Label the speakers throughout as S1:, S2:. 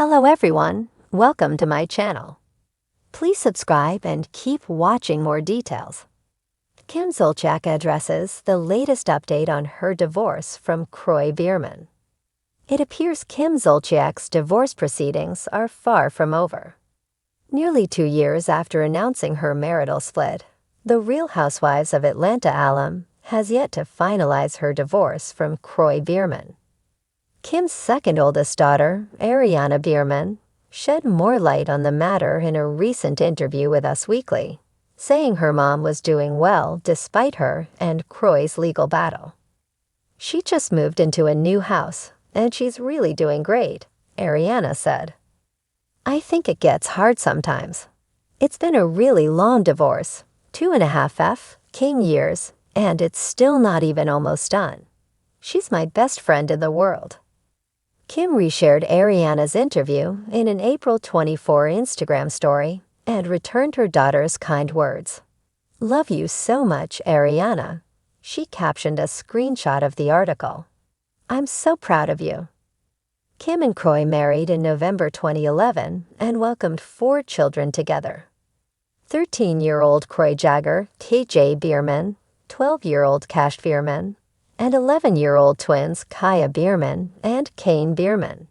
S1: Hello everyone, welcome to my channel. Please subscribe and keep watching more details. Kim Zolciak addresses the latest update on her divorce from Kroy Biermann. It appears Kim Zolciak's divorce proceedings are far from over. Nearly 2 years after announcing her marital split, the Real Housewives of Atlanta alum has yet to finalize her divorce from Kroy Biermann. Kim's second oldest daughter, Ariana Biermann, shed more light on the matter in a recent interview with Us Weekly, saying her mom was doing well despite her and Kroy's legal battle. "She just moved into a new house, and she's really doing great," Ariana said. "I think it gets hard sometimes. It's been a really long divorce, 2.5 King years, and it's still not even almost done. She's my best friend in the world." Kim reshared Ariana's interview in an April 24 Instagram story and returned her daughter's kind words. "Love you so much, Ariana." She captioned a screenshot of the article. "I'm so proud of you." Kim and Kroy married in November 2011 and welcomed 4 children together. 13-year-old Kroy Jagger KJ Biermann, 12-year-old Cash Biermann, and 11-year-old twins Kaya Biermann and Kane Biermann.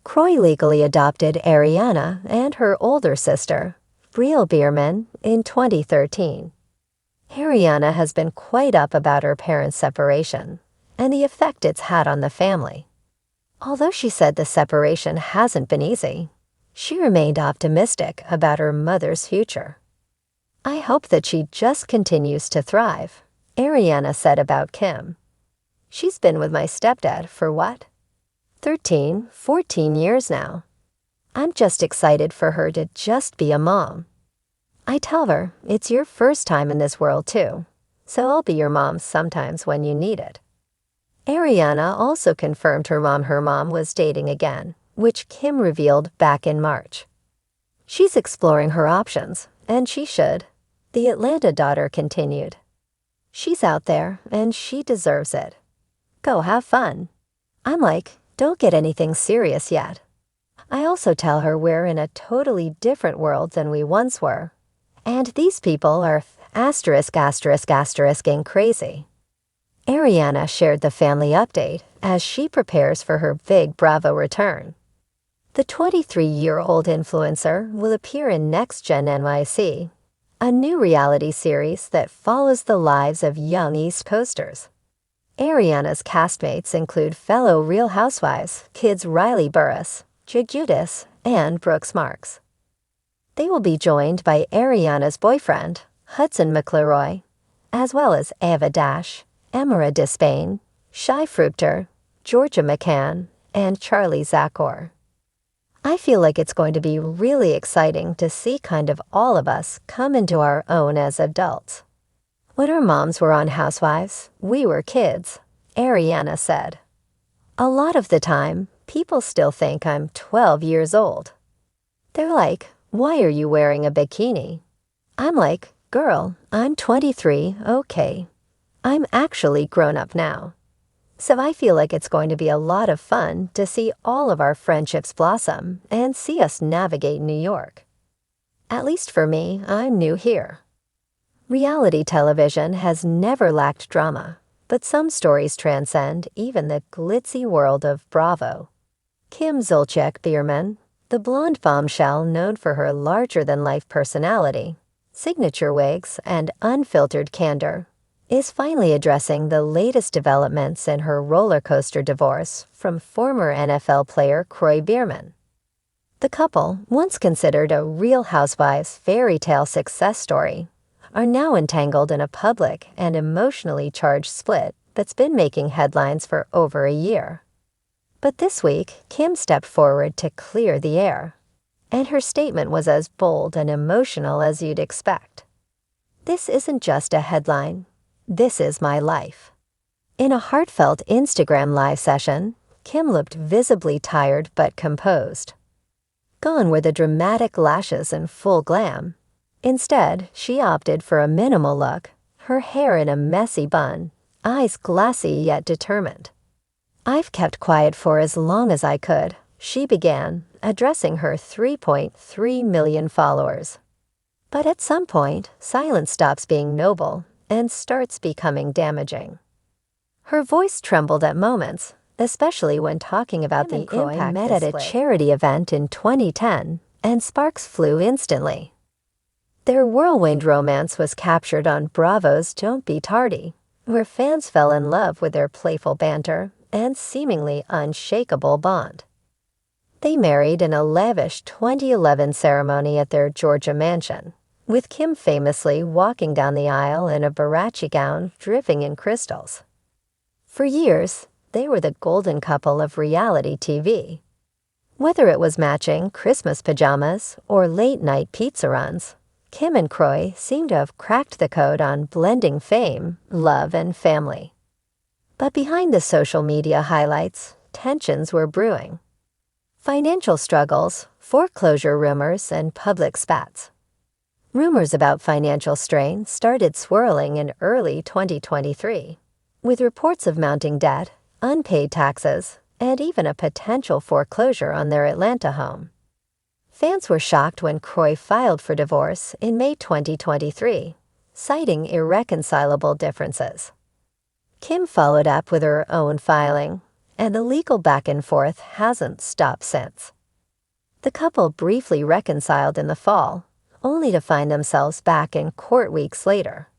S1: Kroy legally adopted Ariana and her older sister, Brielle Biermann, in 2013. Ariana has been quite up about her parents' separation and the effect it's had on the family. Although she said the separation hasn't been easy, she remained optimistic about her mother's future. "I hope that she just continues to thrive," Ariana said about Kim. "She's been with my stepdad for what? 13, 14 years now. I'm just excited for her to just be a mom. I tell her it's your first time in this world too, so I'll be your mom sometimes when you need it." Ariana also confirmed her mom was dating again, which Kim revealed back in March. "She's exploring her options, and she should," the Atlanta daughter continued. "She's out there, and she deserves it. Go have fun." I'm like, don't get anything serious yet. I also tell her we're in a totally different world than we once were, and these people are *****ing crazy. Ariana shared the family update as she prepares for her big Bravo return. The 23-year-old influencer will appear in Next Gen NYC, a new reality series that follows the lives of young East Coasters. Ariana's castmates include fellow Real Housewives kids Riley Burruss, Jeopardize, and Brooks Marks. They will be joined by Ariana's boyfriend, Hudson McLeroy, as well as Ava Dash, Emira Despain, Shai Fruchter, Georgia McCann, and Charlie Zachor. I feel like it's going to be really exciting to see kind of all of us come into our own as adults. When our moms were on Housewives, we were kids, Ariana said. "A lot of the time, people still think I'm 12 years old. They're like, 'Why are you wearing a bikini?' I'm like, 'Girl, I'm 23, okay. I'm actually grown up now.' So I feel like it's going to be a lot of fun to see all of our friendships blossom and see us navigate New York. At least for me, I'm new here." Reality television has never lacked drama, but some stories transcend even the glitzy world of Bravo. Kim Zolciak Biermann, the blonde bombshell known for her larger-than-life personality, signature wigs, and unfiltered candor, is finally addressing the latest developments in her roller coaster divorce from former NFL player Kroy Biermann. The couple, once considered a Real Housewives fairy tale success story, are now entangled in a public and emotionally charged split that's been making headlines for over a year. But this week, Kim stepped forward to clear the air, and her statement was as bold and emotional as you'd expect. "This isn't just a headline. This is my life." In a heartfelt Instagram live session, Kim looked visibly tired but composed. Gone were the dramatic lashes and full glam. Instead, she opted for a minimal look, her hair in a messy bun, eyes glassy yet determined. "I've kept quiet for as long as I could," she began, addressing her 3.3 million followers. But at some point, silence stops being noble and starts becoming damaging. Her voice trembled at moments, especially when talking about the impact met at a charity event in 2010, and sparks flew instantly. Their whirlwind romance was captured on Bravo's Don't Be Tardy, where fans fell in love with their playful banter and seemingly unshakable bond. They married in a lavish 2011 ceremony at their Georgia mansion, with Kim famously walking down the aisle in a Versace gown dripping in crystals. For years, they were the golden couple of reality TV. Whether it was matching Christmas pajamas or late-night pizza runs, Kim and Kroy seem to have cracked the code on blending fame, love, and family. But behind the social media highlights, tensions were brewing. Financial struggles, foreclosure rumors, and public spats. Rumors about financial strain started swirling in early 2023, with reports of mounting debt, unpaid taxes, and even a potential foreclosure on their Atlanta home. Fans were shocked when Kroy filed for divorce in May 2023, citing irreconcilable differences. Kim followed up with her own filing, and the legal back and forth hasn't stopped since. The couple briefly reconciled in the fall, only to find themselves back in court weeks later.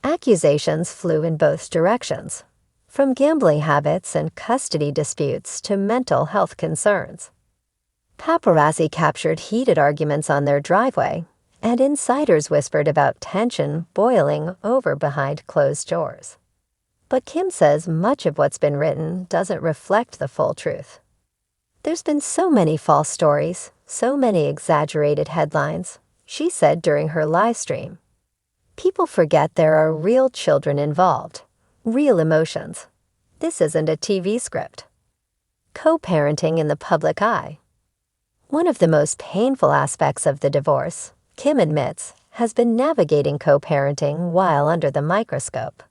S1: Accusations flew in both directions, from gambling habits and custody disputes to mental health concerns. Paparazzi captured heated arguments on their driveway, and insiders whispered about tension boiling over behind closed doors. But Kim says much of what's been written doesn't reflect the full truth. There's been so many false stories, so many exaggerated headlines, she said during her live stream. People forget there are real children involved, real emotions. This isn't a TV script. Co-parenting in the public eye. One of the most painful aspects of the divorce, Kim admits, has been navigating co-parenting while under the microscope.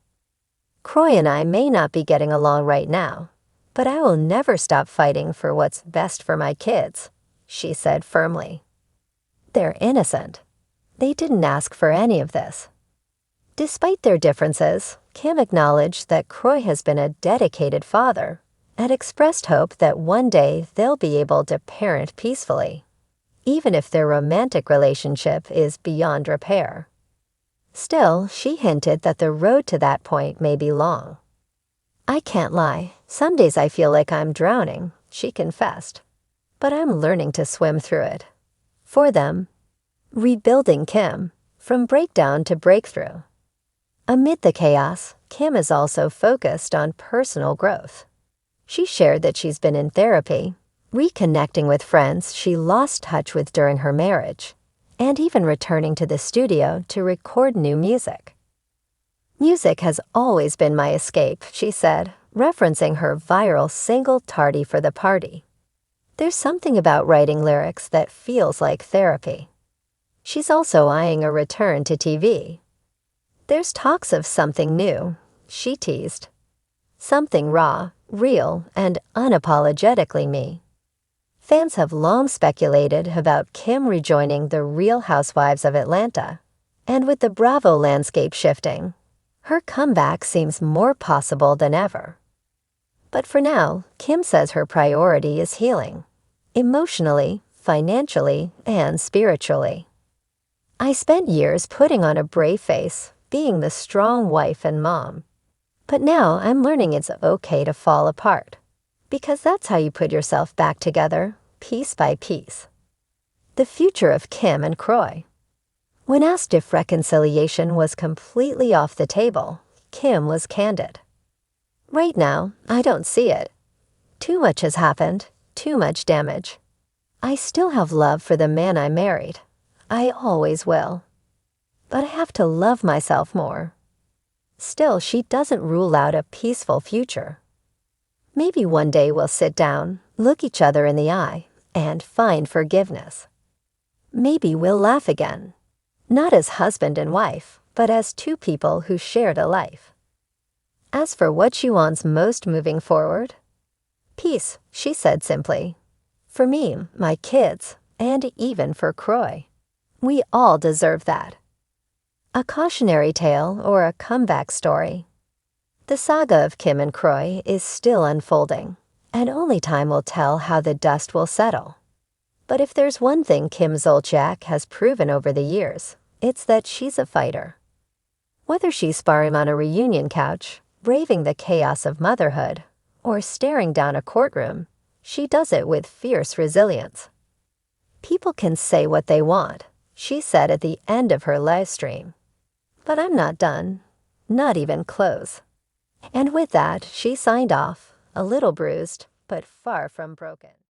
S1: Kroy and I may not be getting along right now, but I will never stop fighting for what's best for my kids, she said firmly. They're innocent. They didn't ask for any of this. Despite their differences, Kim acknowledged that Kroy has been a dedicated father and expressed hope that one day they'll be able to parent peacefully, even if their romantic relationship is beyond repair. Still, she hinted that the road to that point may be long. I can't lie, some days I feel like I'm drowning, she confessed. But I'm learning to swim through it. For them, rebuilding Kim, from breakdown to breakthrough. Amid the chaos, Kim is also focused on personal growth. She shared that she's been in therapy, reconnecting with friends she lost touch with during her marriage, and even returning to the studio to record new music. Music has always been my escape, she said, referencing her viral single Tardy for the Party. There's something about writing lyrics that feels like therapy. She's also eyeing a return to TV. There's talks of something new, she teased. Something raw, real, and unapologetically me. Fans have long speculated about Kim rejoining the Real Housewives of Atlanta, and with the Bravo landscape shifting, her comeback seems more possible than ever. But for now, Kim says her priority is healing, emotionally, financially, and spiritually. I spent years putting on a brave face, being the strong wife and mom. But now I'm learning it's okay to fall apart, because that's how you put yourself back together, piece by piece. The future of Kim and Kroy. When asked if reconciliation was completely off the table, Kim was candid. Right now, I don't see it. Too much has happened, too much damage. I still have love for the man I married. I always will. But I have to love myself more. Still, she doesn't rule out a peaceful future. Maybe one day we'll sit down, look each other in the eye, and find forgiveness. Maybe we'll laugh again. Not as husband and wife, but as two people who shared a life. As for what she wants most moving forward, peace, she said simply. For me, my kids, and even for Kroy. We all deserve that. A cautionary tale or a comeback story. The saga of Kim and Kroy is still unfolding, and only time will tell how the dust will settle. But if there's one thing Kim Zolciak has proven over the years, it's that she's a fighter. Whether she's sparring on a reunion couch, braving the chaos of motherhood, or staring down a courtroom, she does it with fierce resilience. People can say what they want, she said at the end of her live stream. But I'm not done, not even close. And with that, she signed off, a little bruised, but far from broken.